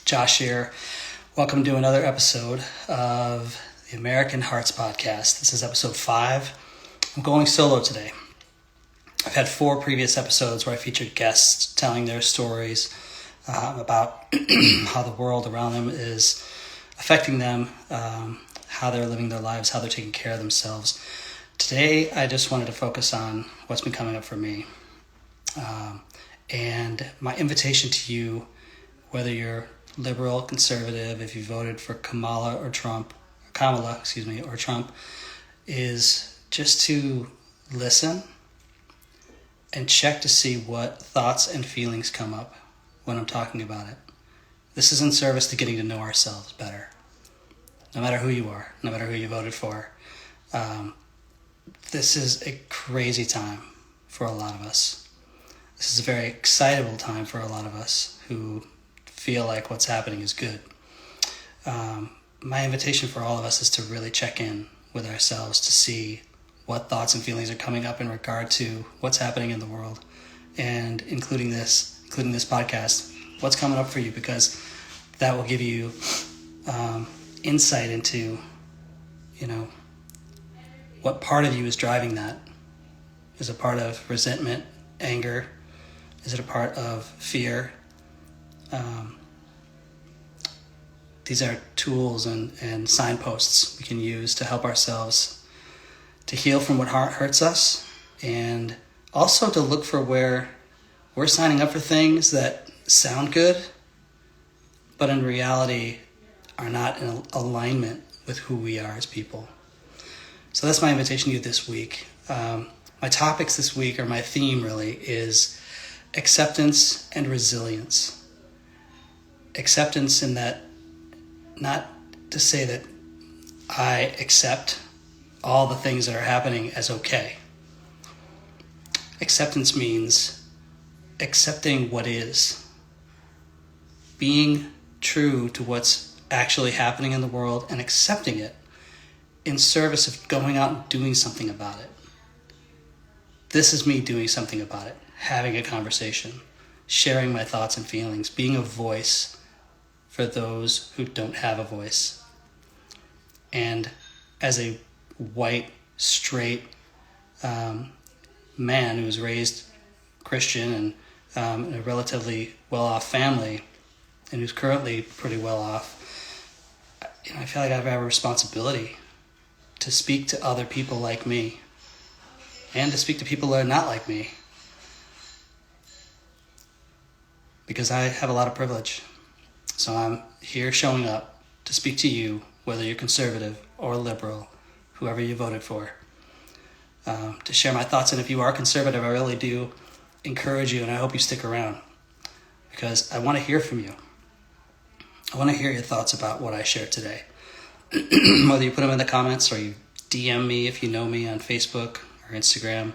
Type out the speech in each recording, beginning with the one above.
Josh here. Welcome to another episode of the American Hearts Podcast. This is episode 5. I'm going solo today. I've had 4 previous episodes where I featured guests telling their stories about how the world around them is affecting them, how they're living their lives, how they're taking care of themselves. Today, I just wanted to focus on what's been coming up for me. And my invitation to you, whether you're liberal, conservative, if you voted for Kamala, or Trump, is just to listen and check to see what thoughts and feelings come up when I'm talking about it. This is in service to getting to know ourselves better. No matter who you are, no matter who you voted for, this is a crazy time for a lot of us. This is a very excitable time for a lot of us who feel like what's happening is good. My invitation for all of us is to really check in with ourselves to see what thoughts and feelings are coming up in regard to what's happening in the world, and including this podcast, what's coming up for you, because that will give you insight into, what part of you is driving that. Is it part of resentment, anger? Is it a part of fear? These are tools and signposts we can use to help ourselves to heal from what hurts us, and also to look for where we're signing up for things that sound good, but in reality are not in alignment with who we are as people. So that's my invitation to you this week. My topics this week, or my theme really, is acceptance and resilience. Acceptance in that, not to say that I accept all the things that are happening as okay. Acceptance means accepting what is, being true to what's actually happening in the world and accepting it in service of going out and doing something about it. This is me doing something about it, having a conversation, sharing my thoughts and feelings, being a voice for those who don't have a voice. And as a white, straight man who's raised Christian and in a relatively well-off family, and who's currently pretty well off, I feel like I have a responsibility to speak to other people like me, and to speak to people that are not like me, because I have a lot of privilege. So I'm here showing up to speak to you, whether you're conservative or liberal, whoever you voted for, to share my thoughts. And if you are conservative, I really do encourage you, and I hope you stick around, because I want to hear from you. I want to hear your thoughts about what I shared today. Whether you put them in the comments or you DM me if you know me on Facebook or Instagram,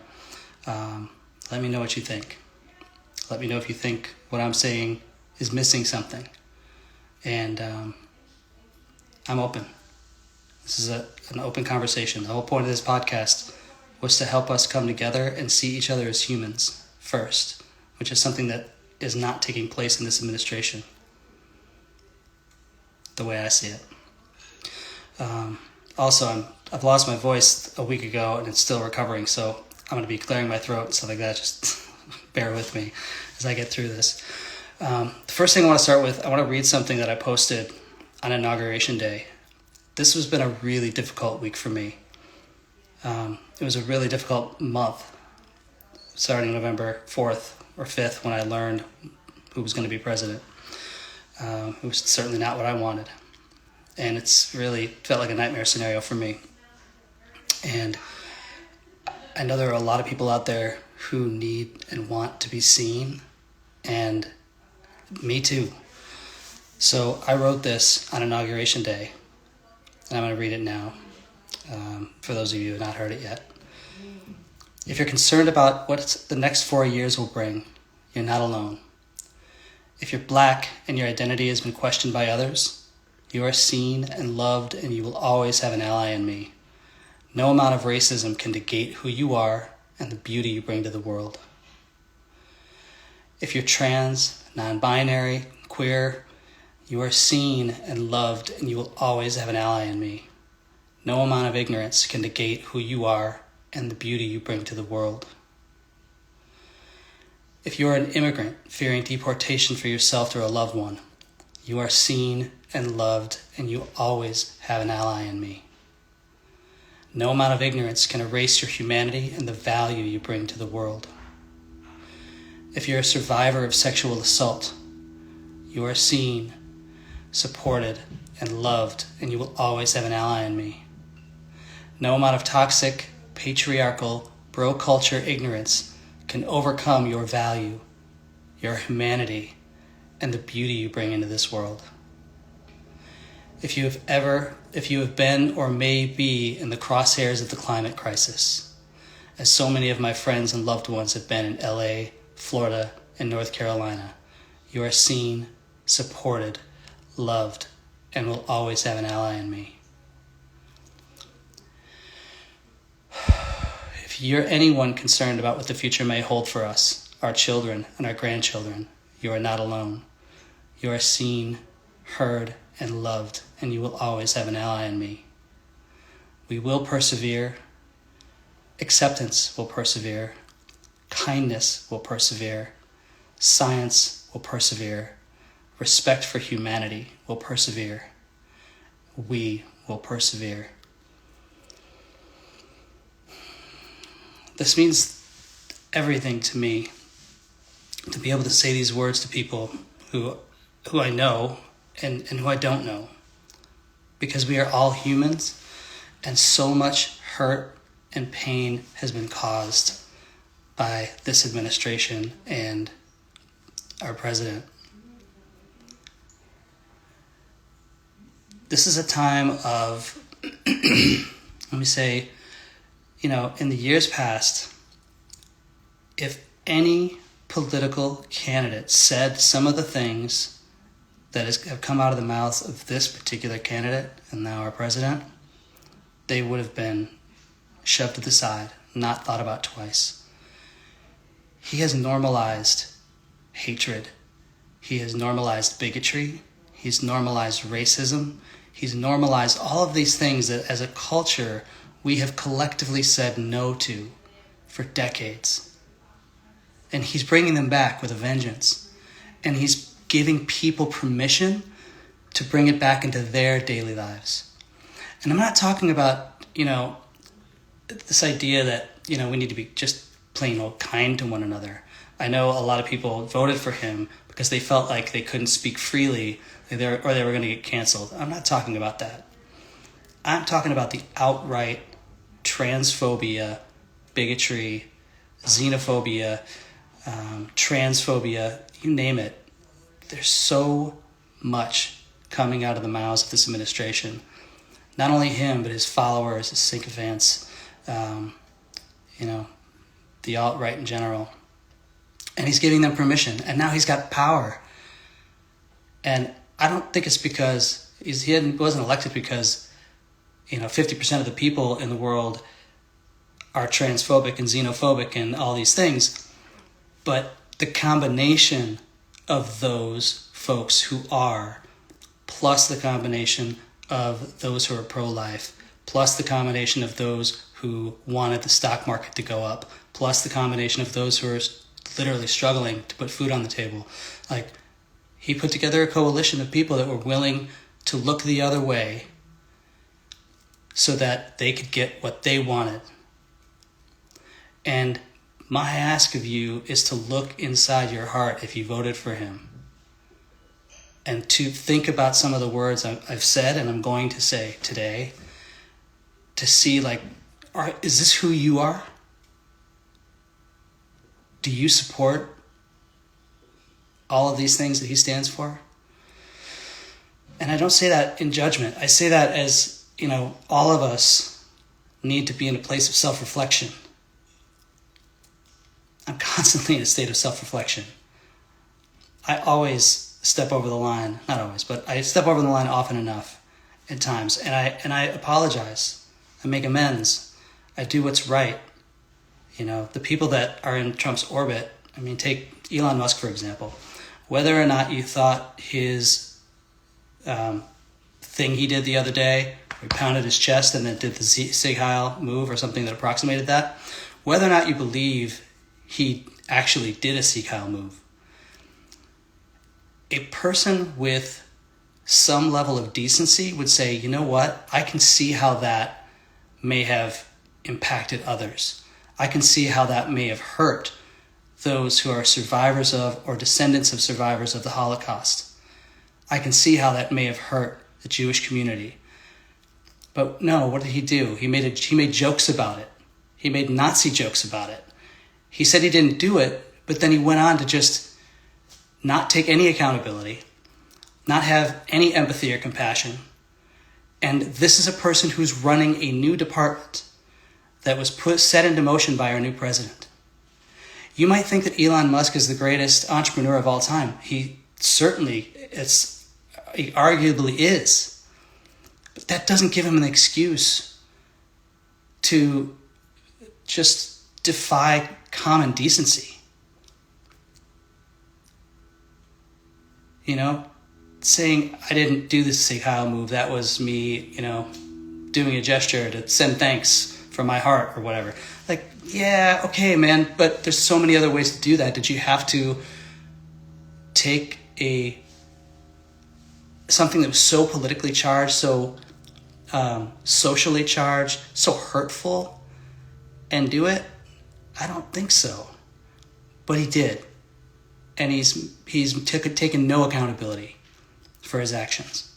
let me know what you think. Let me know if you think what I'm saying is missing something. And I'm open. This is an open conversation. The whole point of this podcast was to help us come together and see each other as humans first, which is something that is not taking place in this administration, the way I see it. Also, I've lost my voice a week ago, and it's still recovering, so I'm going to be clearing my throat and stuff like that. Just bear with me as I get through this. The first thing I want to start with, I want to read something that I posted on Inauguration Day. This has been a really difficult week for me. It was a really difficult month, starting November 4th or 5th, when I learned who was going to be president. It was certainly not what I wanted. And it's really felt like a nightmare scenario for me. And I know there are a lot of people out there who need and want to be seen, and me too. So I wrote this on Inauguration Day, and I'm going to read it now, for those of you who have not heard it yet. If you're concerned about what the next 4 years will bring, you're not alone. If you're Black and your identity has been questioned by others, you are seen and loved, and you will always have an ally in me. No amount of racism can negate who you are and the beauty you bring to the world. If you're trans, non-binary, queer, You are seen and loved, and you will always have an ally in me. No amount of ignorance can negate who you are and the beauty you bring to the world. If you are an immigrant fearing deportation for yourself or a loved one, you are seen and loved, and you always have an ally in me. No amount of ignorance can erase your humanity and the value you bring to the world. If you're a survivor of sexual assault, you are seen, supported, and loved, and you will always have an ally in me. No amount of toxic, patriarchal, bro-culture ignorance can overcome your value, your humanity, and the beauty you bring into this world. If you have been or may be in the crosshairs of the climate crisis, as so many of my friends and loved ones have been in LA, Florida, and North Carolina, you are seen, supported, loved, and will always have an ally in me. If you're anyone concerned about what the future may hold for us, our children and our grandchildren, you are not alone. You are seen, heard, and loved, and you will always have an ally in me. We will persevere. Acceptance will persevere. Kindness will persevere. Science will persevere. Respect for humanity will persevere. We will persevere. This means everything to me, to be able to say these words to people who I know and who I don't know, because we are all humans, and so much hurt and pain has been caused by this administration and our president. This is a time of, let me say, in the years past, if any political candidate said some of the things that have come out of the mouths of this particular candidate and now our president, they would have been shoved to the side, not thought about twice. He has normalized hatred. He has normalized bigotry. He's normalized racism. He's normalized all of these things that as a culture we have collectively said no to for decades. And he's bringing them back with a vengeance. And he's giving people permission to bring it back into their daily lives. And I'm not talking about, this idea that, we need to be just plain old kind to one another. I know a lot of people voted for him because they felt like they couldn't speak freely or they were going to get canceled. I'm not talking about that. I'm talking about the outright transphobia, bigotry, xenophobia, transphobia, you name it. There's so much coming out of the mouths of this administration. Not only him, but his followers, his sycophants, the alt-right in general. And he's giving them permission. And now he's got power. And I don't think it's because he wasn't elected because 50% of the people in the world are transphobic and xenophobic and all these things. But the combination of those folks who are, plus the combination of those who are pro-life, plus the combination of those who wanted the stock market to go up, plus the combination of those who are literally struggling to put food on the table. He put together a coalition of people that were willing to look the other way so that they could get what they wanted. And my ask of you is to look inside your heart if you voted for him and to think about some of the words I've said and I'm going to say today to see, is this who you are? Do you support all of these things that he stands for? And I don't say that in judgment. I say that as, all of us need to be in a place of self-reflection. I'm constantly in a state of self-reflection. I always step over the line, not always, but I step over the line often enough at times. And I apologize. I make amends. I do what's right. The people that are in Trump's orbit, take Elon Musk, for example. Whether or not you thought his thing he did the other day, where he pounded his chest and then did the Sig Heil move or something that approximated that, whether or not you believe he actually did a Sig Heil move, a person with some level of decency would say, you know what, I can see how that may have impacted others. I can see how that may have hurt those who are survivors of or descendants of survivors of the Holocaust. I can see how that may have hurt the Jewish community. But no, what did he do? He made jokes about it. He made Nazi jokes about it. He said he didn't do it, but then he went on to just not take any accountability, not have any empathy or compassion. And this is a person who's running a new department that was set into motion by our new president. You might think that Elon Musk is the greatest entrepreneur of all time. He arguably is. But that doesn't give him an excuse to just defy common decency. You know, saying I didn't do the Sig Heil move, that was me, doing a gesture to send thanks from my heart or whatever. Like, yeah, okay, man, but there's so many other ways to do that. Did you have to take something that was so politically charged, so socially charged, so hurtful, and do it? I don't think so. But he did. And he's taken no accountability for his actions.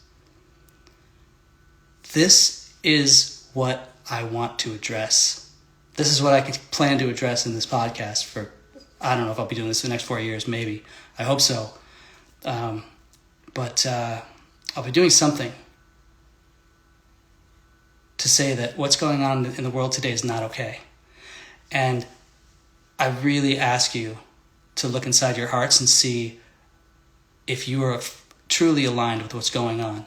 This is what I want to address. This is what I could plan to address in this podcast for, I don't know if I'll be doing this for the next 4 years, maybe. I hope so. But I'll be doing something to say that what's going on in the world today is not okay. And I really ask you to look inside your hearts and see if you are truly aligned with what's going on,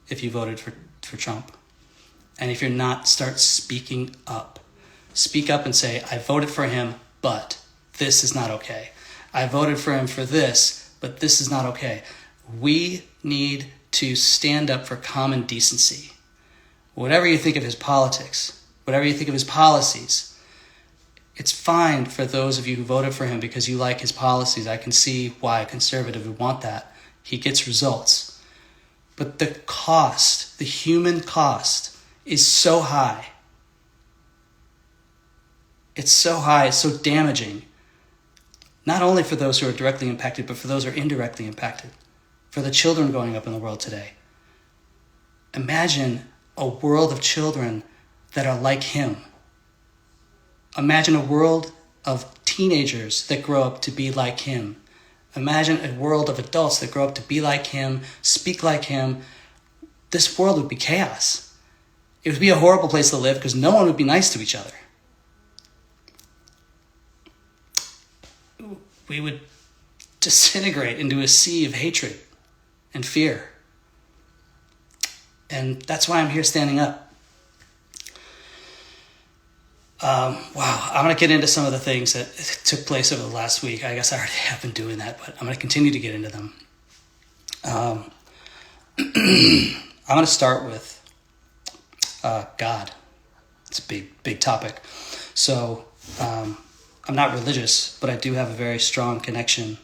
if you voted for Trump. And if you're not, start speaking up. Speak up and say, I voted for him, but this is not okay. I voted for him for this, but this is not okay. We need to stand up for common decency. Whatever you think of his politics, whatever you think of his policies, it's fine for those of you who voted for him because you like his policies. I can see why a conservative would want that. He gets results. But the cost, the human cost, is so high. It's so high, it's so damaging. Not only for those who are directly impacted, but for those who are indirectly impacted. For the children growing up in the world today. Imagine a world of children that are like him. Imagine a world of teenagers that grow up to be like him. Imagine a world of adults that grow up to be like him, speak like him. This world would be chaos. It would be a horrible place to live because no one would be nice to each other. We would disintegrate into a sea of hatred and fear. And that's why I'm here standing up. Wow, I'm going to get into some of the things that took place over the last week. I guess I already have been doing that, but I'm going to continue to get into them. I'm going to start with God. It's a big topic. So I'm not religious, but I do have a very strong connection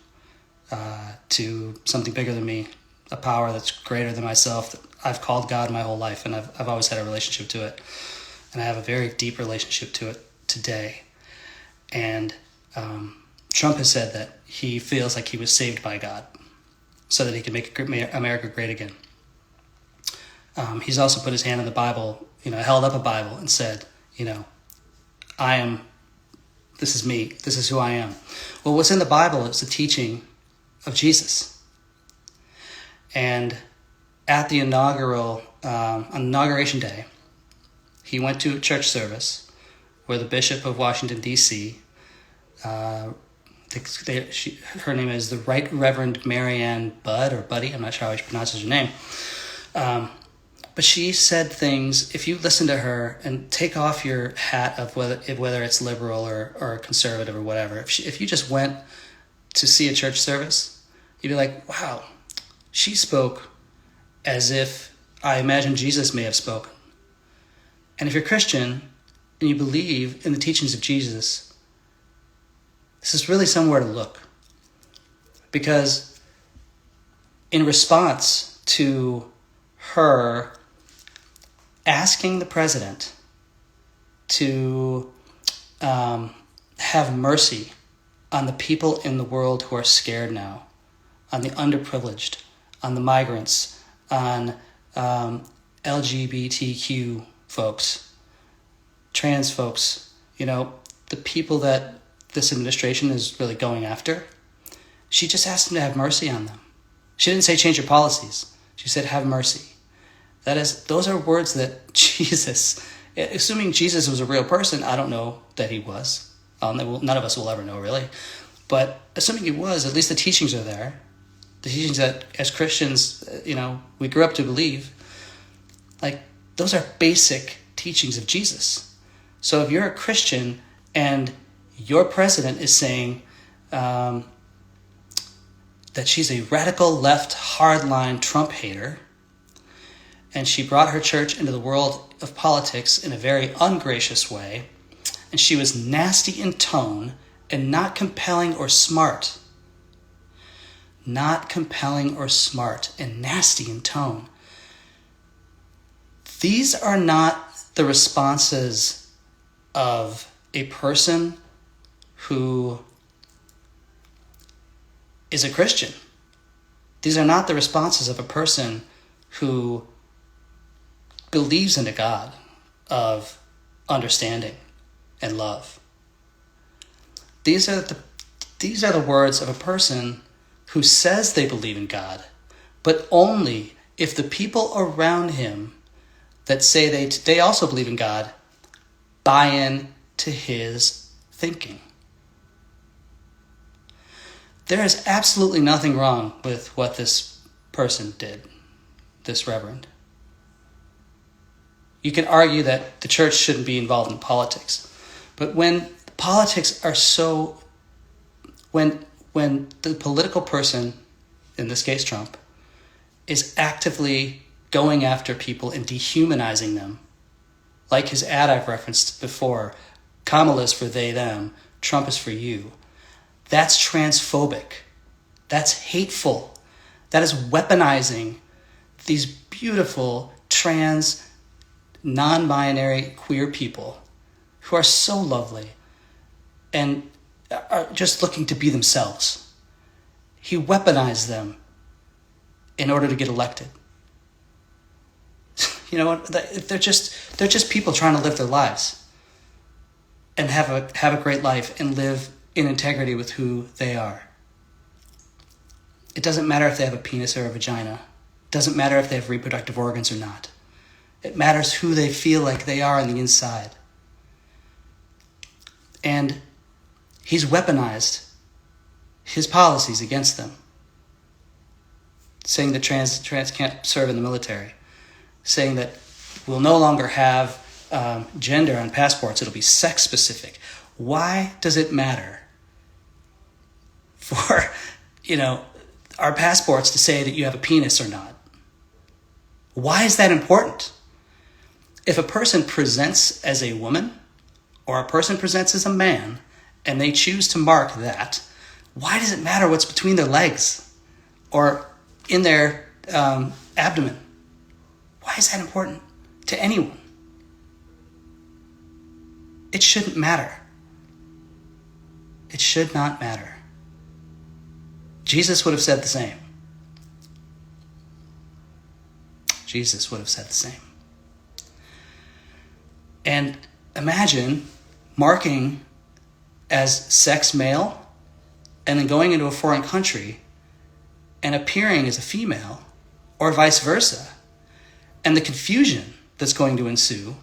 to something bigger than me, a power that's greater than myself that I've called God my whole life, and I've always had a relationship to it. And I have a very deep relationship to it today. And Trump has said that he feels like he was saved by God so that he could make America great again. He's also put his hand on the Bible, held up a Bible and said, this is me, this is who I am. Well, what's in the Bible is the teaching of Jesus. And at the inauguration day, he went to a church service where the Bishop of Washington, D.C., her name is the Right Reverend Marianne Budd, or Buddy, I'm not sure how she pronounces her name. But she said things, if you listen to her and take off your hat of whether it's liberal or conservative or whatever, if you just went to see a church service, you'd be like, wow, she spoke as if I imagine Jesus may have spoken. And if you're Christian and you believe in the teachings of Jesus, this is really somewhere to look. Because in response to her asking the president to have mercy on the people in the world who are scared now, on the underprivileged, on the migrants, on LGBTQ folks, trans folks, the people that this administration is really going after, she just asked them to have mercy on them. She didn't say change your policies. She said have mercy. Those are words that Jesus, assuming Jesus was a real person, I don't know that he was. None of us will ever know, really. But assuming he was, at least the teachings are there. The teachings that, as Christians, we grew up to believe. Those are basic teachings of Jesus. So if you're a Christian and your president is saying that she's a radical left, hardline Trump hater, and she brought her church into the world of politics in a very ungracious way, and she was nasty in tone and not compelling or smart. Not compelling or smart and nasty in tone. These are not the responses of a person who is a Christian. These are not the responses of a person who believes in a God of understanding and love. These are the words of a person who says they believe in God, but only if the people around him that say they also believe in God buy in to his thinking. There is absolutely nothing wrong with what this person did, this reverend. You can argue that the church shouldn't be involved in politics, but when politics are when the political person, in this case Trump, is actively going after people and dehumanizing them, like his ad I've referenced before, Kamala is for they, them, Trump is for you, that's transphobic. That's hateful. That is weaponizing these beautiful trans, non-binary queer people who are so lovely and are just looking to be themselves. He weaponized them in order to get elected. You know what? They're just people trying to live their lives and have a great life and live in integrity with who they are. It doesn't matter if they have a penis or a vagina. It doesn't matter if they have reproductive organs or not. It matters who they feel like they are on the inside. And he's weaponized his policies against them, saying that trans can't serve in the military, saying that we'll no longer have gender on passports, it'll be sex specific. Why does it matter for, our passports to say that you have a penis or not? Why is that important? If a person presents as a woman or a person presents as a man and they choose to mark that, why does it matter what's between their legs or in their abdomen? Why is that important to anyone? It shouldn't matter. It should not matter. Jesus would have said the same. Jesus would have said the same. And imagine marking as sex male and then going into a foreign country and appearing as a female or vice versa. And the confusion that's going to ensue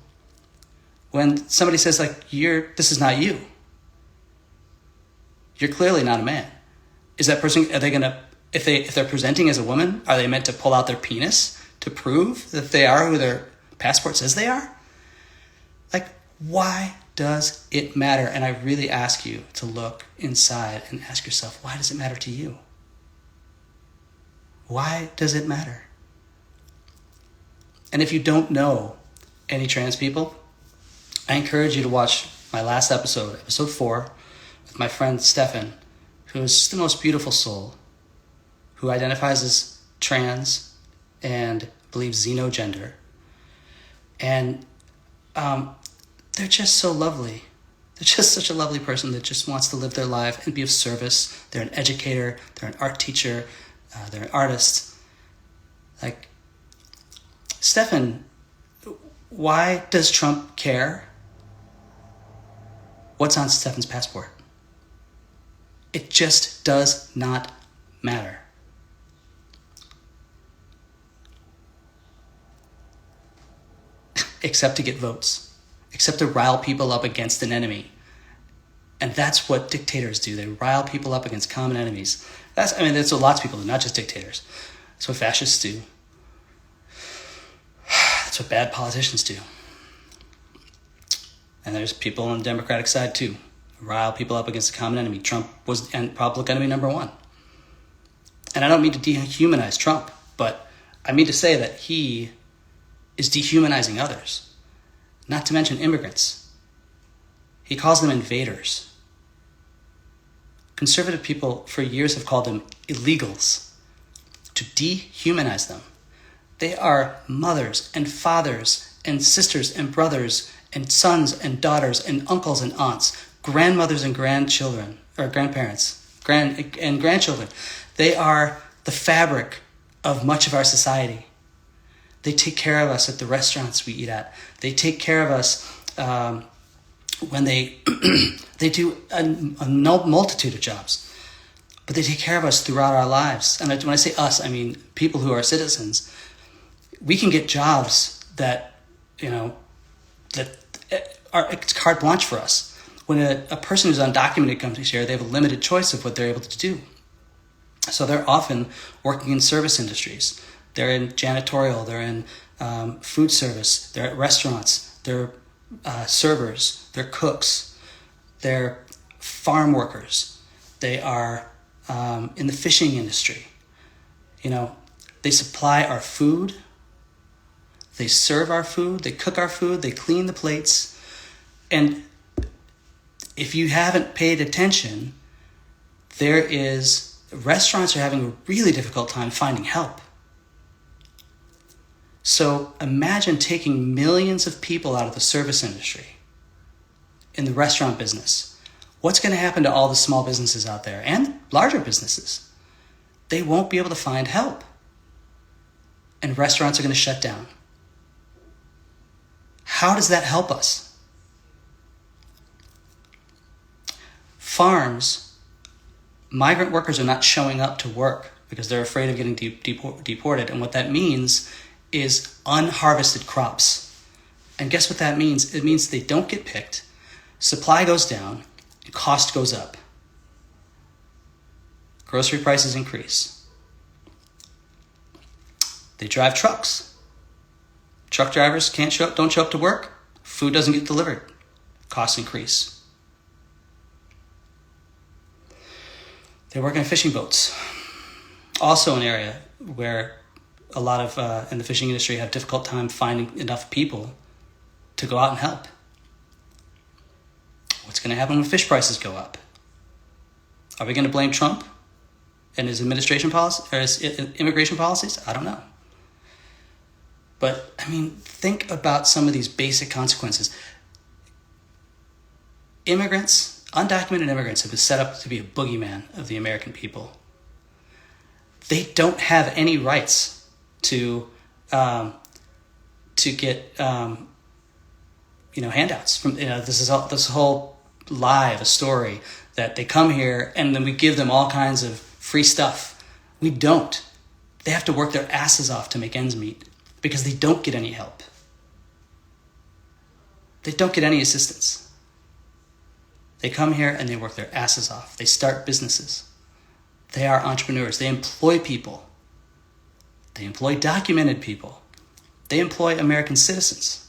when somebody says, this is not you. You're clearly not a man. Is that person, are they going to, if they're presenting as a woman, are they meant to pull out their penis to prove that they are who their passport says they are? Why does it matter? And I really ask you to look inside and ask yourself, why does it matter to you? Why does it matter? And if you don't know any trans people, I encourage you to watch my last episode, episode 4, with my friend Stefan, who is the most beautiful soul, who identifies as trans and believes xenogender. And they're just so lovely. They're just such a lovely person that just wants to live their life and be of service. They're an educator. They're an art teacher. They're an artist. Like, Stefan, why does Trump care what's on Stefan's passport? It just does not matter. Except to get votes. Except to rile people up against an enemy. And that's what dictators do. They rile people up against common enemies. That's what lots of people do, not just dictators. That's what fascists do. That's what bad politicians do. And there's people on the Democratic side too. Rile people up against a common enemy. Trump was public enemy number 1. And I don't mean to dehumanize Trump, but I mean to say that he is dehumanizing others. Not to mention immigrants. He calls them invaders. Conservative people for years have called them illegals to dehumanize them. They are mothers and fathers and sisters and brothers and sons and daughters and uncles and aunts, grandmothers and grandchildren, or grandparents, and grandchildren. They are the fabric of much of our society. They take care of us at the restaurants we eat at. They take care of us when they do a multitude of jobs. But they take care of us throughout our lives. And when I say us, I mean people who are citizens. We can get jobs that are it's carte blanche for us. When a person who's undocumented comes here, they have a limited choice of what they're able to do. So they're often working in service industries. They're in janitorial, they're in food service, they're at restaurants, they're servers, they're cooks, they're farm workers, they are in the fishing industry. They supply our food, they serve our food, they cook our food, they clean the plates. And if you haven't paid attention, restaurants are having a really difficult time finding help. So imagine taking millions of people out of the service industry in the restaurant business. What's going to happen to all the small businesses out there and larger businesses? They won't be able to find help. And restaurants are going to shut down. How does that help us? Farms, migrant workers are not showing up to work because they're afraid of getting deported. And what that means is unharvested crops. And guess what that means? It means they don't get picked, supply goes down, and cost goes up. Grocery prices increase. They drive trucks. Truck drivers don't show up to work. Food doesn't get delivered. Costs increase. They work on fishing boats. Also an area where a lot of in the fishing industry have difficult time finding enough people to go out and help. What's going to happen when fish prices go up? Are we going to blame Trump and his administration policy or his immigration policies? I don't know. But think about some of these basic consequences. Undocumented immigrants have been set up to be a boogeyman of the American people. They don't have any rights to get handouts from this whole lie of a story that they come here and then we give them all kinds of free stuff. We don't. They have to work their asses off to make ends meet because they don't get any help. They don't get any assistance. They come here and they work their asses off. They start businesses. They are entrepreneurs. They employ people. They employ documented people. They employ American citizens.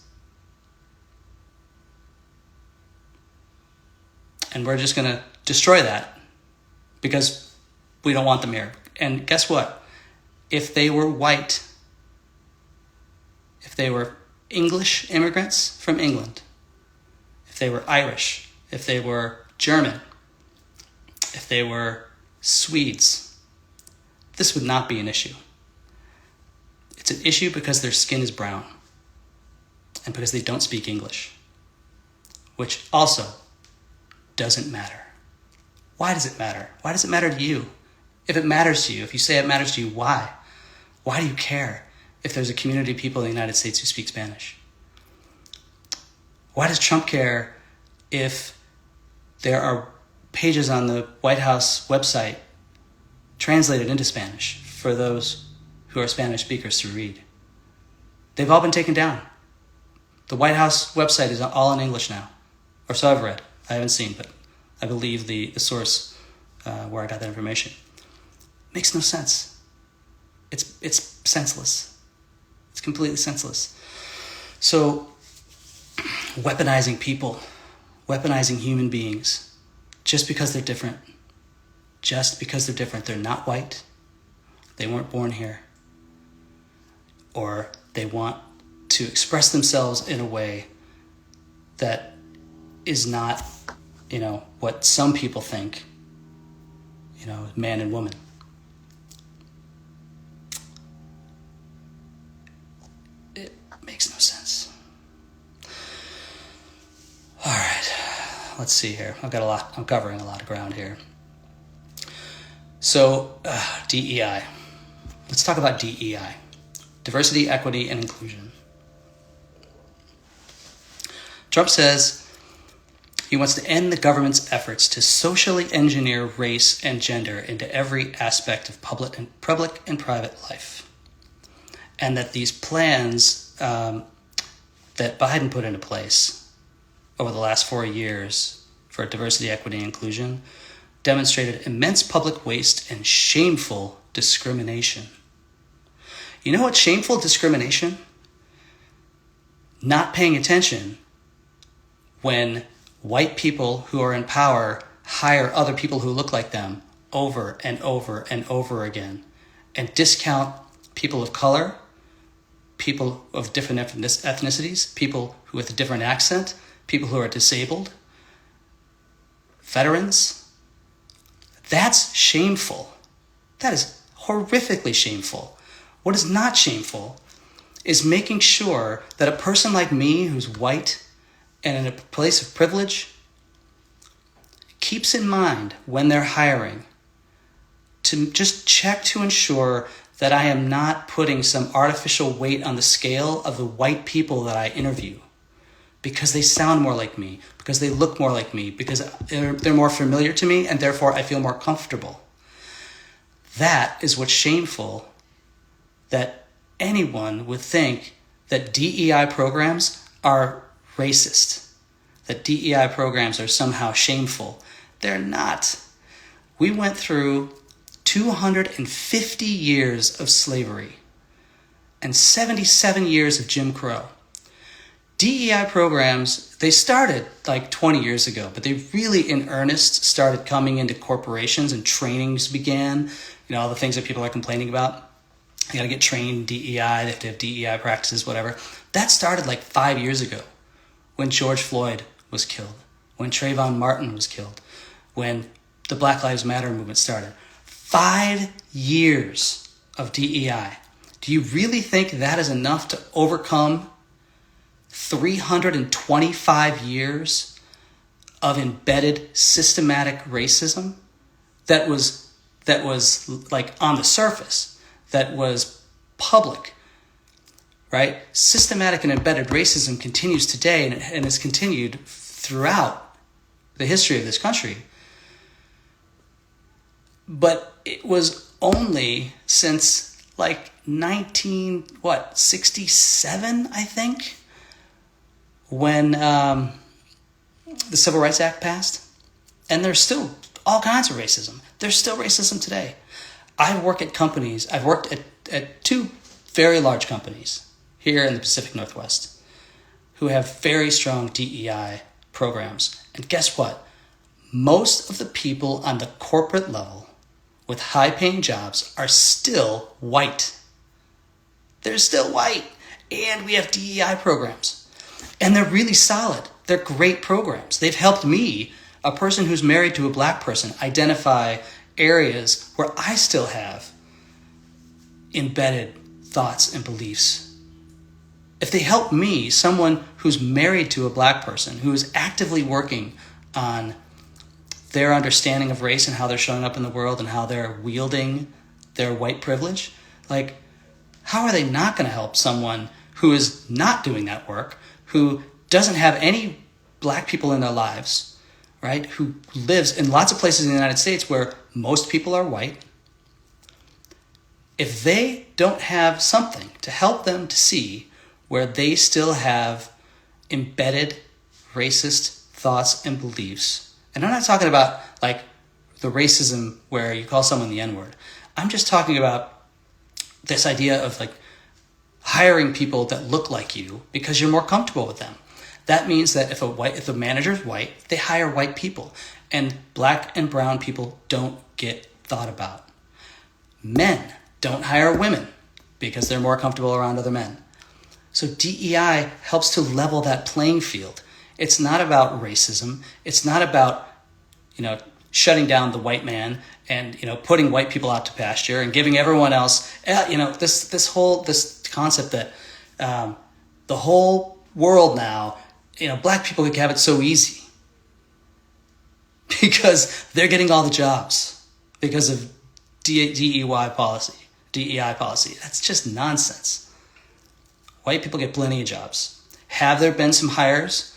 And we're just going to destroy that because we don't want them here. And guess what? If they were white, if they were English immigrants from England, if they were Irish, if they were German, if they were Swedes, this would not be an issue. It's an issue because their skin is brown and because they don't speak English, which also doesn't matter. Why does it matter? Why does it matter to you? If it matters to you, if you say it matters to you, why? Why do you care if there's a community of people in the United States who speak Spanish? Why does Trump care if there are pages on the White House website translated into Spanish for those who are Spanish speakers to read? They've all been taken down. The White House website is all in English now, or so I've read. I haven't seen, but I believe the source where I got that information. Makes no sense. It's senseless. It's completely senseless. So, weaponizing people, weaponizing human beings, just because they're different. Just because they're different. They're not white. They weren't born here. Or they want to express themselves in a way that is not, what some people think, man and woman. It makes no sense. All right, let's see here. I'm covering a lot of ground here. So, DEI. Let's talk about DEI. Diversity, equity, and inclusion. Trump says he wants to end the government's efforts to socially engineer race and gender into every aspect of public and private life. And that these plans that Biden put into place over the last 4 years for diversity, equity, and inclusion demonstrated immense public waste and shameful discrimination. You know what's shameful discrimination? Not paying attention when white people who are in power hire other people who look like them over and over and over again and discount people of color, people of different ethnicities, people with a different accent, people who are disabled, veterans. That's shameful. That is horrifically shameful. What is not shameful is making sure that a person like me who's white and in a place of privilege keeps in mind when they're hiring to just check to ensure that I am not putting some artificial weight on the scale of the white people that I interview because they sound more like me, because they look more like me, because they're more familiar to me, and therefore I feel more comfortable. That is what's shameful, that anyone would think that DEI programs are racist, that DEI programs are somehow shameful. They're not. We went through 250 years of slavery and 77 years of Jim Crow. DEI programs, they started like 20 years ago, but they really in earnest started coming into corporations and trainings began. All the things that people are complaining about. You got to get trained DEI, they have to have DEI practices, whatever. That started like 5 years ago when George Floyd was killed, when Trayvon Martin was killed, when the Black Lives Matter movement started. 5 years of DEI. Do you really think that is enough to overcome 325 years of embedded systematic racism that was like on the surface, that was public, right? Systematic and embedded racism continues today and has continued throughout the history of this country. But it was only since like 67, I think, when the Civil Rights Act passed. And there's still all kinds of racism. There's still racism today. I work at companies. I've worked at two very large companies here in the Pacific Northwest who have very strong DEI programs. And guess what? Most of the people on the corporate level with high-paying jobs are still white. They're still white. and we have DEI programs. And they're really solid. They're great programs. They've helped me, a person who's married to a black person, identify areas where I still have embedded thoughts and beliefs. If they help me, someone who's married to a black person, who is actively working on their understanding of race and how they're showing up in the world and how they're wielding their white privilege, like, how are they not going to help someone who is not doing that work, who doesn't have any black people in their lives, right? Who lives in lots of places in the United States where most people are white. If they don't have something to help them to see where they still have embedded racist thoughts and beliefs, and I'm not talking about like the racism where you call someone the N-word. I'm just talking about this idea of like hiring people that look like you because you're more comfortable with them. That means that if a manager's white, they hire white people, and black and brown people don't get thought about. Men don't hire women because they're more comfortable around other men. So DEI helps to level that playing field. It's not about racism. It's not about, shutting down the white man and, putting white people out to pasture and giving everyone else, this concept that the whole world now, black people can have it so easy because they're getting all the jobs because of DEI policy. That's just nonsense. White people get plenty of jobs. Have there been some hires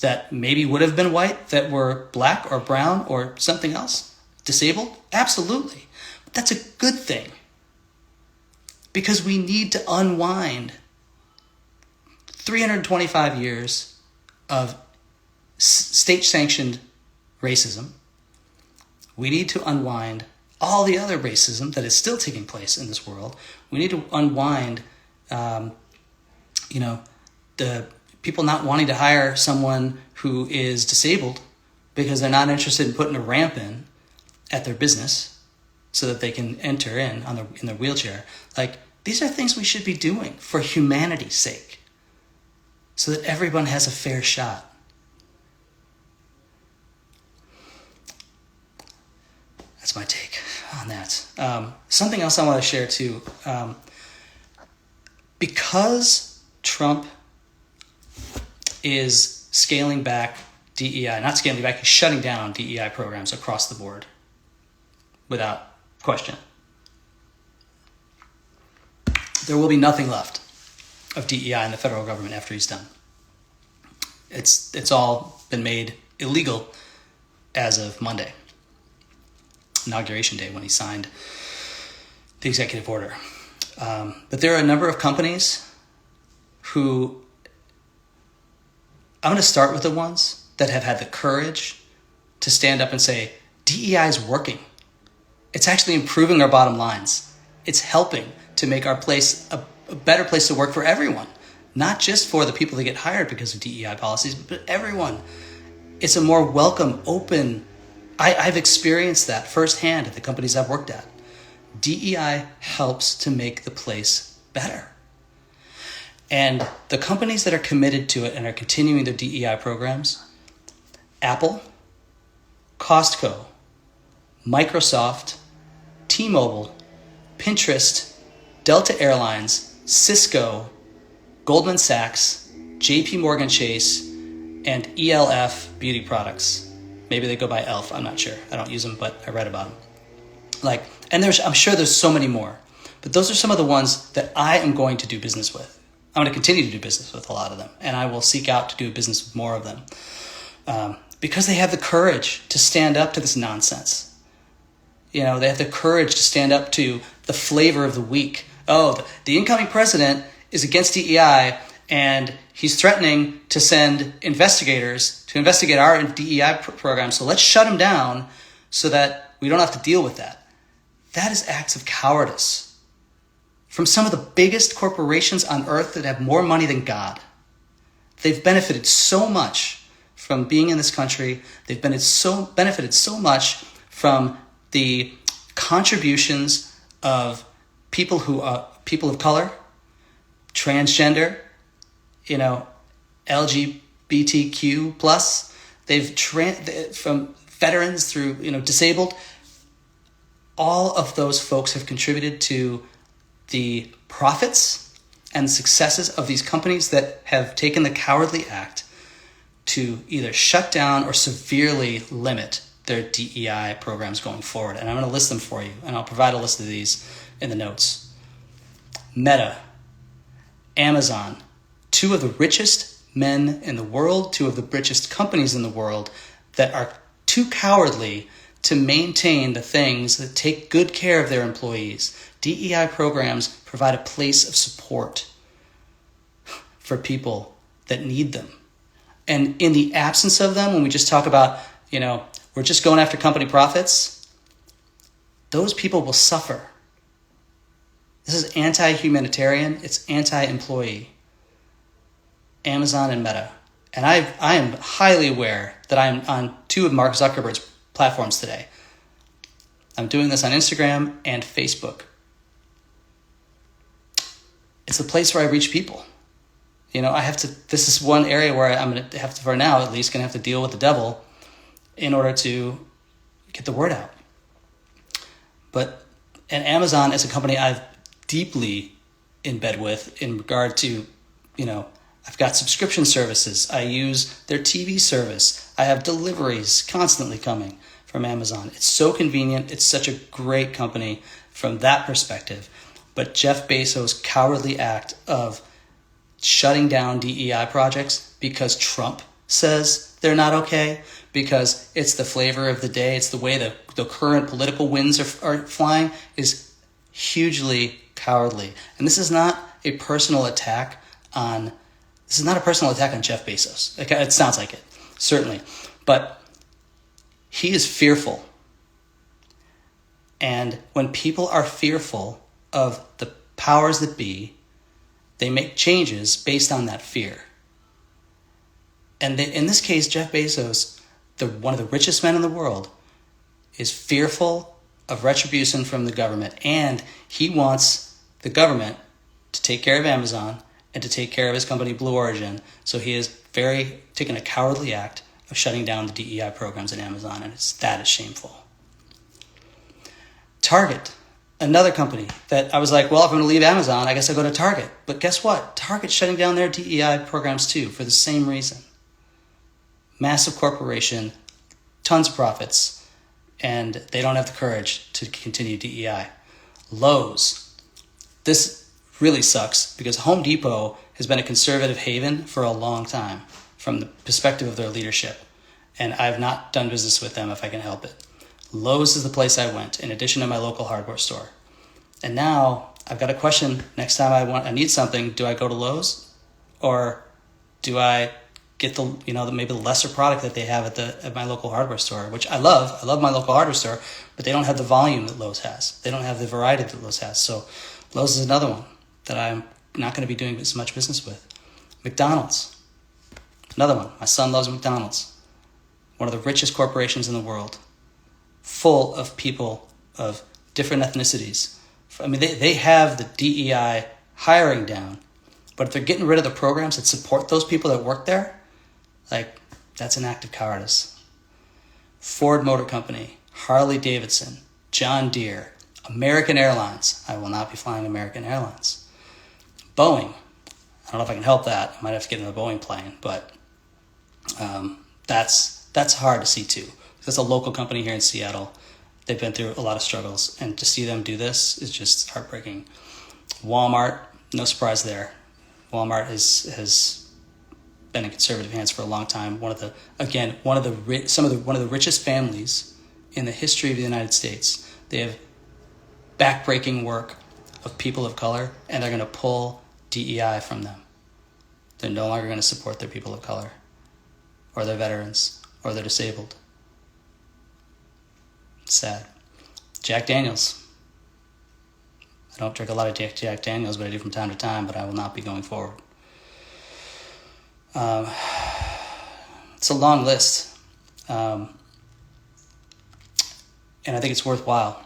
that maybe would have been white that were black or brown or something else? Disabled? Absolutely. But that's a good thing because we need to unwind 325 years of state-sanctioned racism. We need to unwind all the other racism that is still taking place in this world. We need to unwind, the people not wanting to hire someone who is disabled because they're not interested in putting a ramp in at their business so that they can enter in their wheelchair. Like, these are things we should be doing for humanity's sake so that everyone has a fair shot. That's my take on that. Something else I want to share too. Because Trump is scaling back DEI, not scaling back, he's shutting down DEI programs across the board without question. There will be nothing left of DEI in the federal government after he's done. It's all been made illegal as of Monday, Inauguration Day, when he signed the executive order. But there are a number of companies who, I'm going to start with the ones that have had the courage to stand up and say, DEI is working. It's actually improving our bottom lines. It's helping to make our place a better place to work for everyone, not just for the people that get hired because of DEI policies, but everyone. It's a more welcome, open. I've experienced that firsthand at the companies I've worked at. DEI helps to make the place better. And the companies that are committed to it and are continuing their DEI programs, Apple, Costco, Microsoft, T-Mobile, Pinterest, Delta Airlines, Cisco, Goldman Sachs, JPMorgan Chase, and E.l.f. beauty products. Maybe they go by E.l.f. I'm not sure. I don't use them, but I read about them. I'm sure there's so many more. But those are some of the ones that I am going to do business with. I'm going to continue to do business with a lot of them. And I will seek out to do business with more of them. Because they have the courage to stand up to this nonsense. They have the courage to stand up to the flavor of the week. Oh, the incoming president is against DEI, and he's threatening to send investigators to investigate our DEI program. So let's shut him down so that we don't have to deal with that. That is acts of cowardice from some of the biggest corporations on earth that have more money than God. They've benefited so much from being in this country. They've benefited so much from the contributions of people of color, transgender, LGBTQ plus. From veterans through disabled. All of those folks have contributed to the profits and successes of these companies that have taken the cowardly act to either shut down or severely limit their DEI programs going forward. And I'm going to list them for you, and I'll provide a list of these in the notes. Meta, Amazon, two of the richest men in the world, two of the richest companies in the world that are too cowardly to maintain the things that take good care of their employees. DEI programs provide a place of support for people that need them. And in the absence of them, when we just talk about, we're just going after company profits, those people will suffer. This is anti-humanitarian. It's anti-employee. Amazon and Meta. And I am highly aware that I'm on two of Mark Zuckerberg's platforms today. I'm doing this on Instagram and Facebook. It's a place where I reach people. This is one area where I'm going to have to, for now at least, going to have to deal with the devil in order to get the word out. And Amazon is a company I've deeply in bed with in regard to, I've got subscription services. I use their TV service. I have deliveries constantly coming from Amazon. It's so convenient. It's such a great company from that perspective. But Jeff Bezos' cowardly act of shutting down DEI projects because Trump says they're not okay, because it's the flavor of the day, it's the way the current political winds are flying, is hugely cowardly. And this is not a personal attack on Jeff Bezos. It sounds like it, certainly. But he is fearful. And when people are fearful of the powers that be, they make changes based on that fear. And in this case, Jeff Bezos, one of the richest men in the world, is fearful of retribution from the government. And he wants the government to take care of Amazon and to take care of his company, Blue Origin. So he is taken a cowardly act of shutting down the DEI programs at Amazon, and that is shameful. Target, another company that I was like, well, if I'm going to leave Amazon, I guess I'll go to Target. But guess what? Target's shutting down their DEI programs too for the same reason. Massive corporation, tons of profits, and they don't have the courage to continue DEI. Lowe's. This really sucks because Home Depot has been a conservative haven for a long time from the perspective of their leadership, and I've not done business with them if I can help it. Lowe's is the place I went, in addition to my local hardware store. And now I've got a question. Next time I need something, do I go to Lowe's, or do I get maybe the lesser product that they have at my local hardware store, which I love. I love my local hardware store, but they don't have the volume that Lowe's has. They don't have the variety that Lowe's has. So Lowe's is another one that I'm not going to be doing as much business with. McDonald's, another one. My son loves McDonald's. One of the richest corporations in the world, full of people of different ethnicities. I mean, they have the DEI hiring down, but if they're getting rid of the programs that support those people that work there, that's an act of cowardice. Ford Motor Company, Harley-Davidson, John Deere, American Airlines. I will not be flying American Airlines. Boeing. I don't know if I can help that. I might have to get in a Boeing plane, but that's hard to see too. That's a local company here in Seattle. They've been through a lot of struggles, and to see them do this is just heartbreaking. Walmart, no surprise there. Walmart has been in conservative hands for a long time. One of the richest families in the history of the United States. They have backbreaking work of people of color, and they're going to pull DEI from them. They're no longer going to support their people of color, or their veterans, or their disabled. It's sad. Jack Daniels. I don't drink a lot of Jack Daniels, but I do from time to time, but I will not be going forward. It's a long list. And I think it's worthwhile.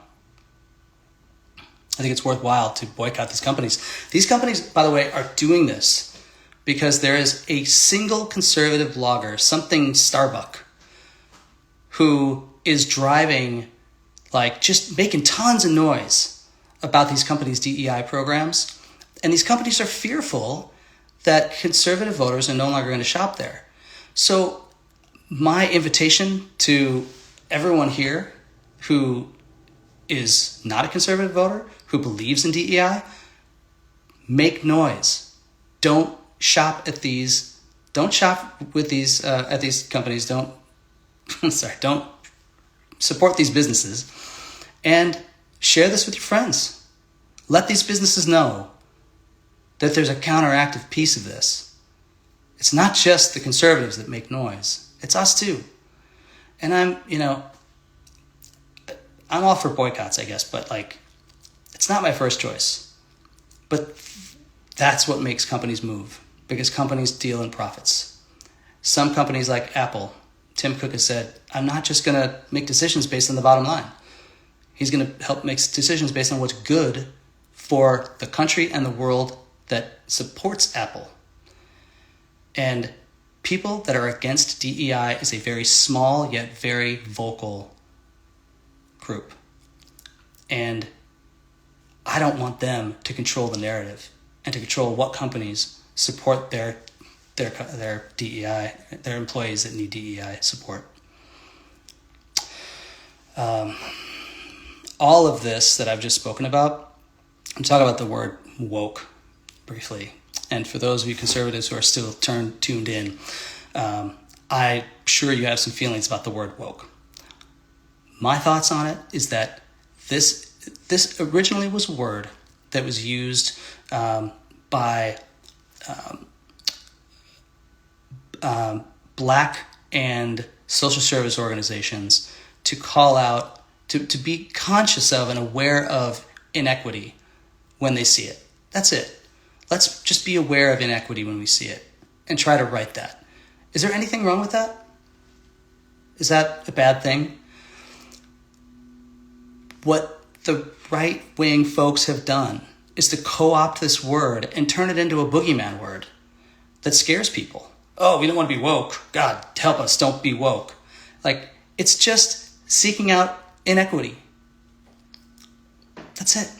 I think it's worthwhile to boycott these companies. These companies, by the way, are doing this because there is a single conservative blogger, something Starbuck, who is driving, like, just making tons of noise about these companies' DEI programs. And these companies are fearful that conservative voters are no longer going to shop there. So my invitation to everyone here who is not a conservative voter, who believes in DEI, make noise. Don't shop at these. Don't shop with these at these companies. Don't don't support these businesses, and share this with your friends. Let these businesses know that there's a counteractive piece of this. It's not just the conservatives that make noise. It's us too. And I'm all for boycotts, I guess, but like, it's not my first choice. But that's what makes companies move, because companies deal in profits. Some companies like Apple, Tim Cook has said, I'm not just going to make decisions based on the bottom line. He's going to help make decisions based on what's good for the country and the world that supports Apple. And people that are against DEI is a very small yet very vocal group. And I don't want them to control the narrative and to control what companies support their DEI, their employees that need DEI support. All of this that I've just spoken about, I'm talking about the word woke briefly. And for those of you conservatives who are still tuned in, I'm sure you have some feelings about the word woke. My thoughts on it is that this originally was a word that was used by black and social service organizations to call out, to be conscious of and aware of inequity when they see it. That's it. Let's just be aware of inequity when we see it and try to right that. Is there anything wrong with that? Is that a bad thing? What the right-wing folks have done is to co-opt this word and turn it into a boogeyman word that scares people. Oh, we don't want to be woke. God, help us, don't be woke. Like, it's just seeking out inequity. That's it.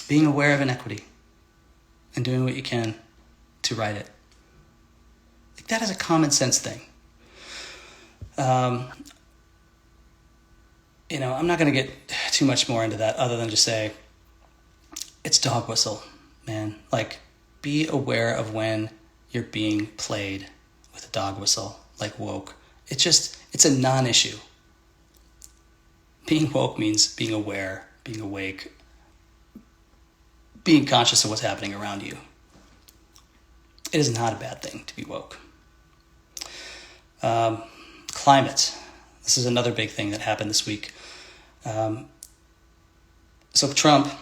Being aware of inequity and doing what you can to right it. Like, that is a common sense thing. I'm not going to get too much more into that other than just say, it's dog whistle, man. Like, be aware of when you're being played with a dog whistle, like woke. It's a non-issue. Being woke means being aware, being awake, being conscious of what's happening around you. It is not a bad thing to be woke. Climate. This is another big thing that happened this week. So Trump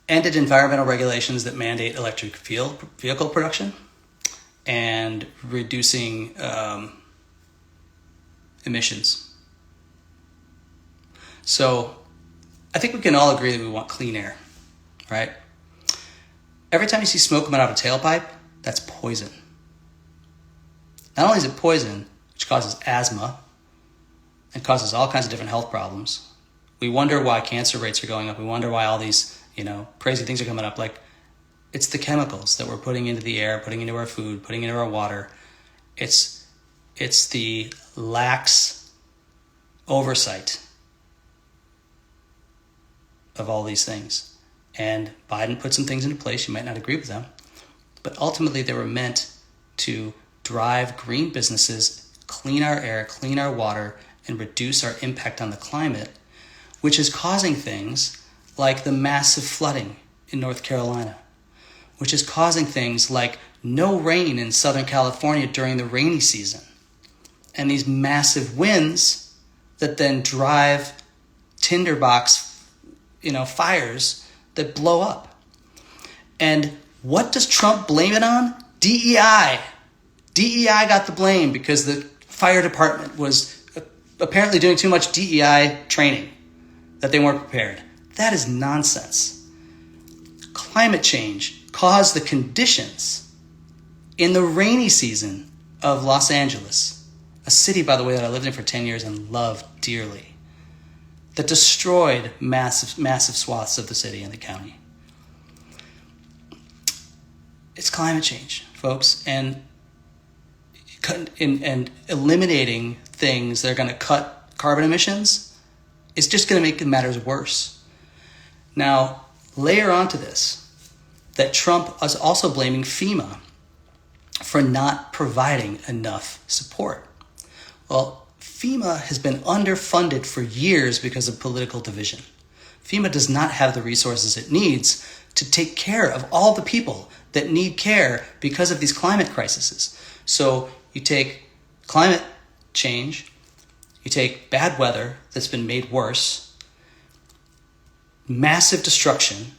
ended environmental regulations that mandate electric vehicle production and reducing emissions. So I think we can all agree that we want clean air, right? Every time you see smoke coming out of a tailpipe, that's poison. Not only is it poison, which causes asthma and causes all kinds of different health problems. We wonder why cancer rates are going up. We wonder why all these, crazy things are coming up. Like, it's the chemicals that we're putting into the air, putting into our food, putting into our water. It's the lax oversight of all these things. And Biden put some things into place. You might not agree with them, but ultimately they were meant to drive green businesses, clean our air, clean our water, and reduce our impact on the climate, which is causing things like the massive flooding in North Carolina, which is causing things like no rain in Southern California during the rainy season, and these massive winds that then drive tinderbox, fires that blow up. And what does Trump blame it on? DEI. DEI got the blame because the fire department was apparently doing too much DEI training. that they weren't prepared. That is nonsense. Climate change caused the conditions in the rainy season of Los Angeles, a city, by the way, that I lived in for 10 years and loved dearly, that destroyed massive swaths of the city and the county. It's climate change, folks, and eliminating things that are going to cut carbon emissions is just going to make matters worse. Now, layer onto this that Trump is also blaming FEMA for not providing enough support. Well, FEMA has been underfunded for years because of political division. FEMA does not have the resources it needs to take care of all the people that need care because of these climate crises. So you take climate change, you take bad weather that's been made worse, massive destruction,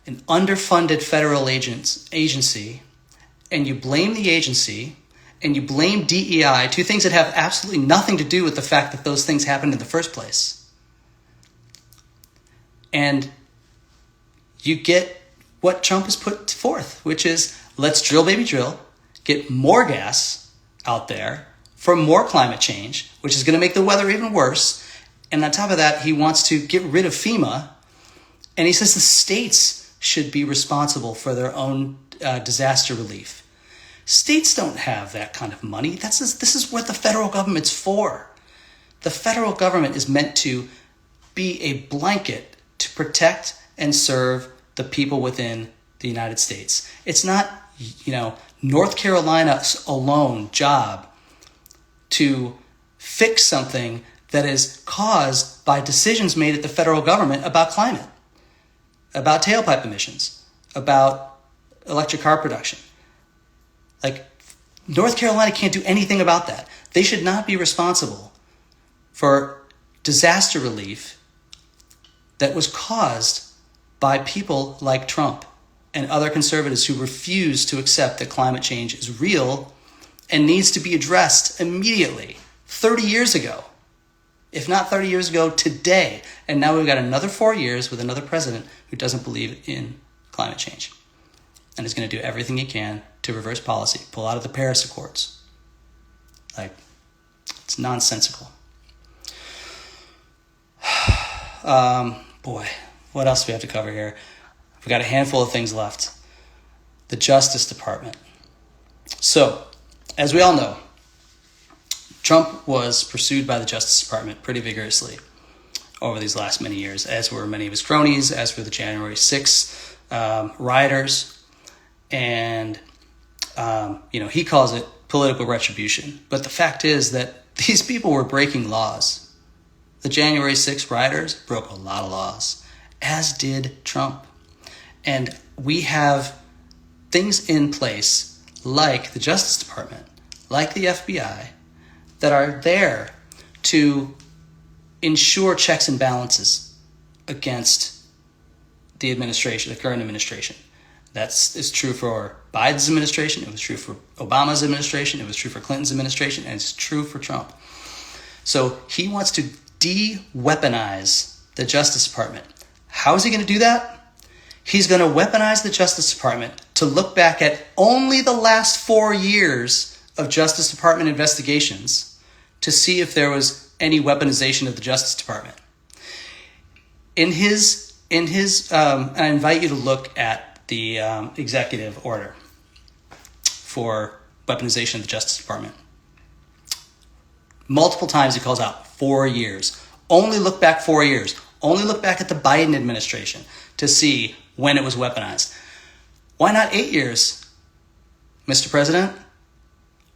an underfunded federal agency, and you blame the agency, and you blame DEI, two things that have absolutely nothing to do with the fact that those things happened in the first place. And you get what Trump has put forth, which is, let's drill, baby, drill, get more gas out there for more climate change, which is going to make the weather even worse. And on top of that, he wants to get rid of FEMA. And he says the states should be responsible for their own disaster relief. States don't have that kind of money. This is what the federal government's for. The federal government is meant to be a blanket to protect and serve the people within the United States. It's not, North Carolina's alone job to fix something that is caused by decisions made at the federal government about climate, about tailpipe emissions, about electric car production. North Carolina can't do anything about that. They should not be responsible for disaster relief that was caused by people like Trump and other conservatives who refuse to accept that climate change is real and needs to be addressed immediately, 30 years ago. If not 30 years ago, today. And now we've got another 4 years with another president who doesn't believe in climate change and is going to do everything he can to reverse policy, pull out of the Paris Accords. It's nonsensical. Boy, what else do we have to cover here? We've got a handful of things left. The Justice Department. So, as we all know, Trump was pursued by the Justice Department pretty vigorously over these last many years, as were many of his cronies, as were the January 6th rioters. And, he calls it political retribution. But the fact is that these people were breaking laws. The January 6th rioters broke a lot of laws, as did Trump. And we have things in place like the Justice Department, like the FBI, that are there to ensure checks and balances against the administration, the current administration. Is true for Biden's administration. It was true for Obama's administration. It was true for Clinton's administration. And it's true for Trump. So he wants to de-weaponize the Justice Department. How is he going to do that? He's going to weaponize the Justice Department to look back at only the last 4 years of Justice Department investigations to see if there was any weaponization of the Justice Department. I invite you to look at the executive order for weaponization of the Justice Department. Multiple times he calls out 4 years. Only look back 4 years. Only look back at the Biden administration to see when it was weaponized. Why not 8 years, Mr. President?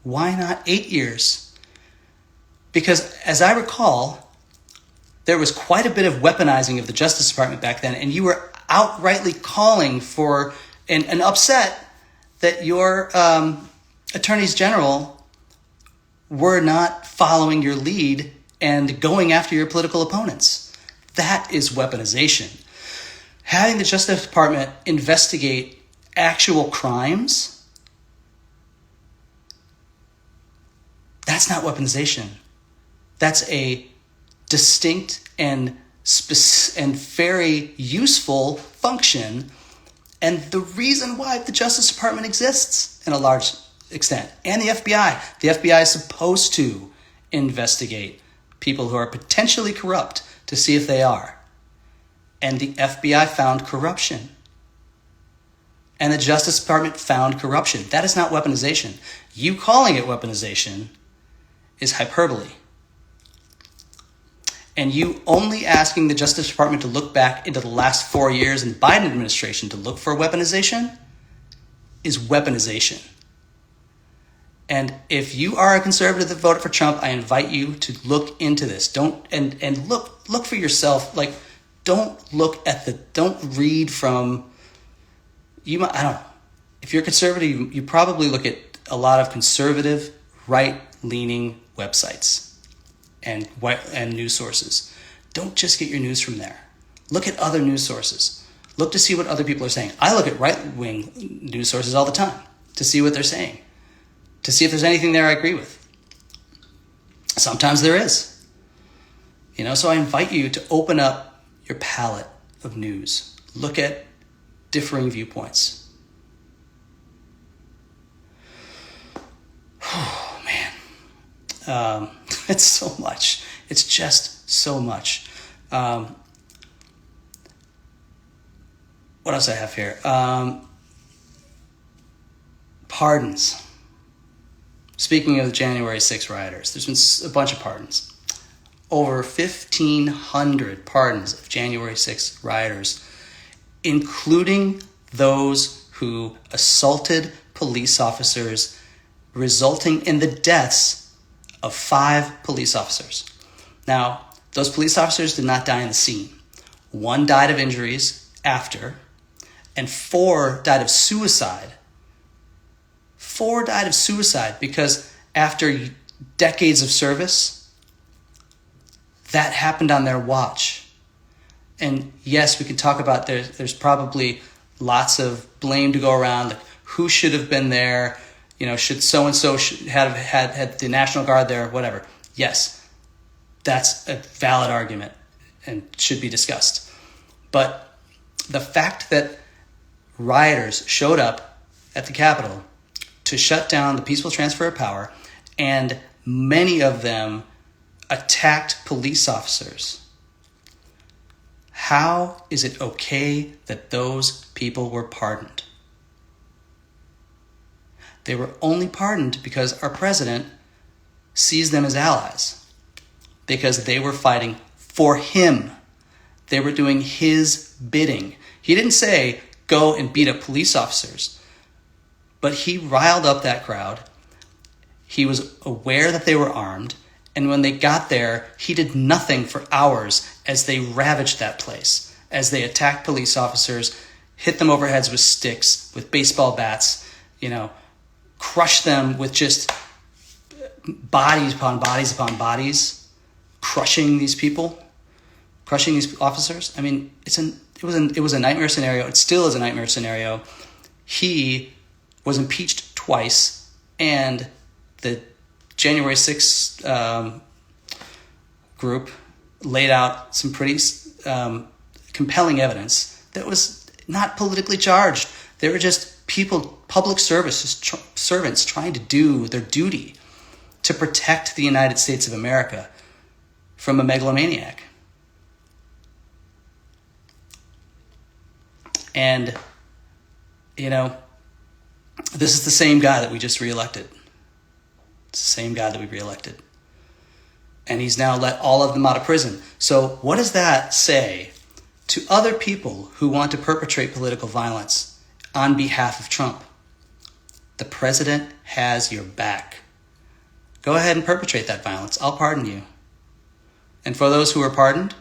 Why not 8 years? Because as I recall, there was quite a bit of weaponizing of the Justice Department back then, and you were outrightly calling for and upset that your attorneys general were not following your lead and going after your political opponents. That is weaponization. Having the Justice Department investigate actual crimes, that's not weaponization. That's a distinct and and very useful function, and the reason why the Justice Department exists in a large extent, and the FBI. The FBI is supposed to investigate people who are potentially corrupt to see if they are. And the FBI found corruption. And the Justice Department found corruption. That is not weaponization. You calling it weaponization is hyperbole. And you only asking the Justice Department to look back into the last 4 years in the Biden administration to look for weaponization is weaponization. And if you are a conservative that voted for Trump, I invite you to look into this. Don't look for yourself. Like, don't read from I don't know. If you're conservative, you probably look at a lot of conservative, right-leaning websites and news sources. Don't just get your news from there. Look at other news sources. Look to see what other people are saying. I look at right-wing news sources all the time to see what they're saying, to see if there's anything there I agree with. Sometimes there is. So I invite you to open up your palette of news. Look at differing viewpoints. Oh, man. It's so much. It's just so much. What else I have here? Pardons. Speaking of the January 6th rioters, there's been a bunch of pardons. Over 1,500 pardons of January 6th rioters, including those who assaulted police officers, resulting in the deaths of 5 police officers. Now, those police officers did not die in the scene. 1 died of injuries after, and 4 died of suicide. 4 died of suicide because after decades of service, that happened on their watch. And yes, we can talk about there's probably lots of blame to go around, like who should have been there, should so-and-so have had the National Guard there, whatever. Yes, that's a valid argument and should be discussed. But the fact that rioters showed up at the Capitol to shut down the peaceful transfer of power, and many of them attacked police officers. How is it okay that those people were pardoned? They were only pardoned because our president sees them as allies, because they were fighting for him. They were doing his bidding. He didn't say, go and beat up police officers, but he riled up that crowd. He was aware that they were armed, and when they got there, he did nothing for hours as they ravaged that place, as they attacked police officers, hit them over heads with sticks, with baseball bats, crushed them with just bodies upon bodies upon bodies, crushing these people, crushing these officers. I mean, it was a nightmare scenario. It still is a nightmare scenario. He was impeached twice, and the January 6th group laid out some pretty compelling evidence that was not politically charged. They were just people, public servants trying to do their duty to protect the United States of America from a megalomaniac. And, this is the same guy that we just reelected. It's the same guy that we reelected. And he's now let all of them out of prison. So what does that say to other people who want to perpetrate political violence on behalf of Trump? The president has your back. Go ahead and perpetrate that violence. I'll pardon you. And for those who are pardoned,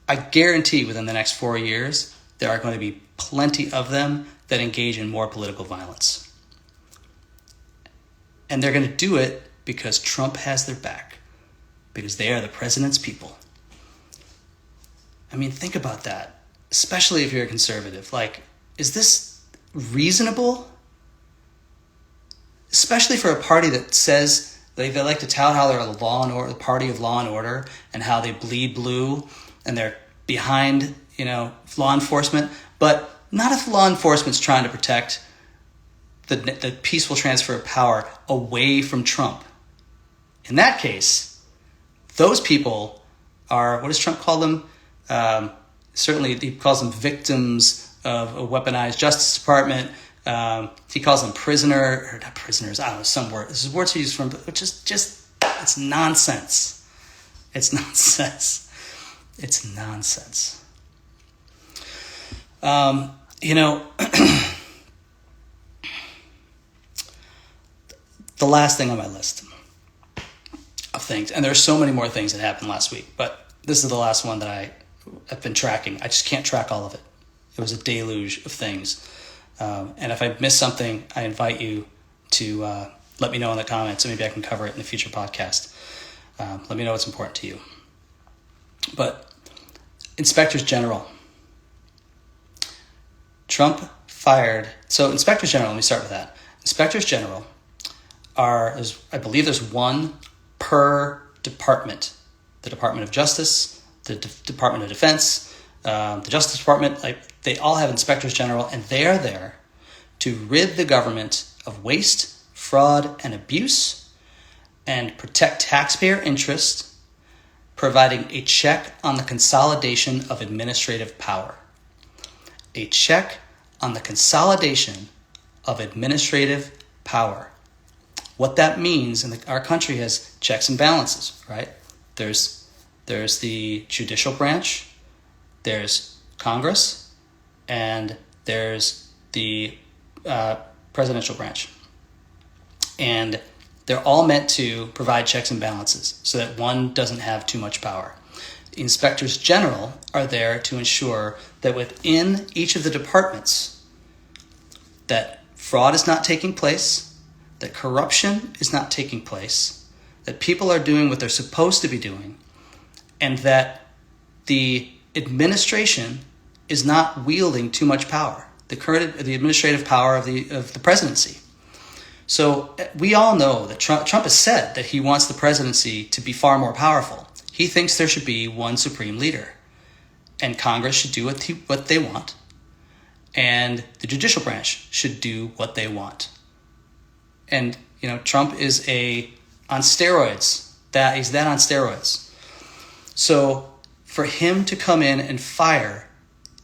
I guarantee within the next 4 years, there are going to be plenty of them that engage in more political violence. And they're going to do it because Trump has their back, because they are the president's people. I mean, think about that, especially if you're a conservative. Like, is this reasonable? Especially for a party that says they like to tout how they're the party of law and order and how they bleed blue and they're behind, law enforcement, but not if law enforcement's trying to protect the peaceful transfer of power away from Trump. In that case, those people are, what does Trump call them? Certainly he calls them victims of a weaponized Justice Department. He calls them not prisoners, I don't know, some word. This is words he used from, which is just, it's nonsense. It's nonsense. It's nonsense. The last thing on my list of things, and there's so many more things that happened last week, but this is the last one that I've been tracking. I just can't track all of it. It was a deluge of things. And if I miss something, I invite you to let me know in the comments, and maybe I can cover it in a future podcast. Let me know what's important to you. But inspectors general. Trump fired. So inspectors general, let me start with that. Inspectors general I believe there's one per department. The Department of Justice, the Department of Defense, the Justice Department, they all have inspectors general, and they are there to rid the government of waste, fraud, and abuse, and protect taxpayer interest, providing a check on the consolidation of administrative power. A check on the consolidation of administrative power. What that means, and our country has checks and balances, right? There's the judicial branch, there's Congress, and there's the presidential branch. And they're all meant to provide checks and balances so that one doesn't have too much power. The inspectors general are there to ensure that within each of the departments that fraud is not taking place, that corruption is not taking place, that people are doing what they're supposed to be doing, and that the administration is not wielding too much power, the administrative power of the presidency. So we all know that Trump has said that he wants the presidency to be far more powerful. He thinks there should be one supreme leader, and Congress should do what they want, and the judicial branch should do what they want. And Trump is on steroids. He's that on steroids. So for him to come in and fire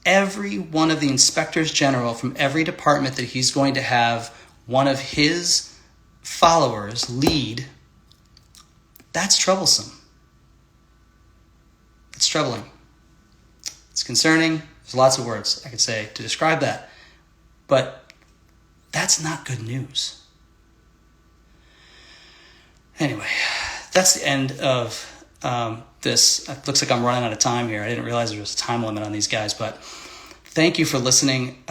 every one of the inspectors general from every department that he's going to have one of his followers lead, that's troublesome. It's troubling. It's concerning. There's lots of words I could say to describe that. But that's not good news. Anyway, that's the end of this. It looks like I'm running out of time here. I didn't realize there was a time limit on these guys, but thank you for listening.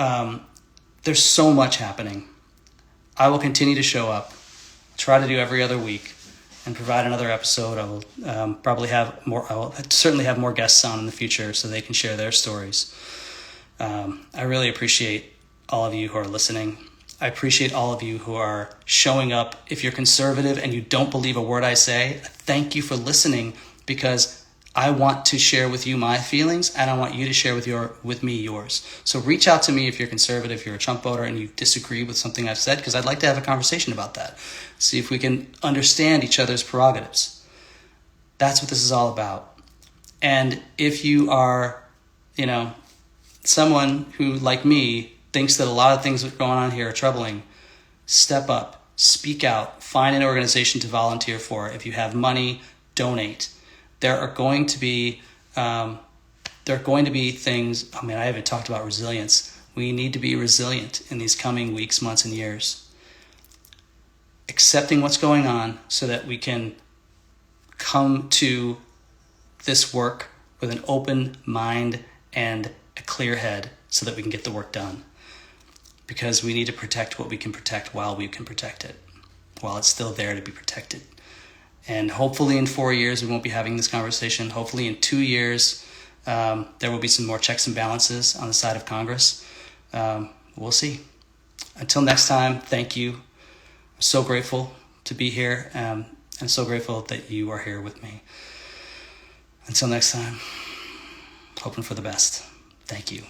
There's so much happening. I will continue to show up, try to do every other week, and provide another episode. I will probably have more. I will certainly have more guests on in the future so they can share their stories. I really appreciate all of you who are listening. I appreciate all of you who are showing up. If you're conservative and you don't believe a word I say, thank you for listening, because I want to share with you my feelings, and I want you to share with me yours. So reach out to me if you're conservative, if you're a Trump voter, and you disagree with something I've said, because I'd like to have a conversation about that. See if we can understand each other's prerogatives. That's what this is all about. And if you are, someone who, like me, thinks that a lot of things that are going on here are troubling, step up, speak out, find an organization to volunteer for. If you have money, donate. There are going to be things. I haven't talked about resilience. We need to be resilient in these coming weeks, months, and years. Accepting what's going on so that we can come to this work with an open mind and a clear head so that we can get the work done. Because we need to protect what we can protect while we can protect it, while it's still there to be protected. And hopefully in 4 years, we won't be having this conversation. Hopefully in 2 years, there will be some more checks and balances on the side of Congress. We'll see. Until next time, thank you. I'm so grateful to be here. I'm so grateful that you are here with me. Until next time. hoping for the best. Thank you.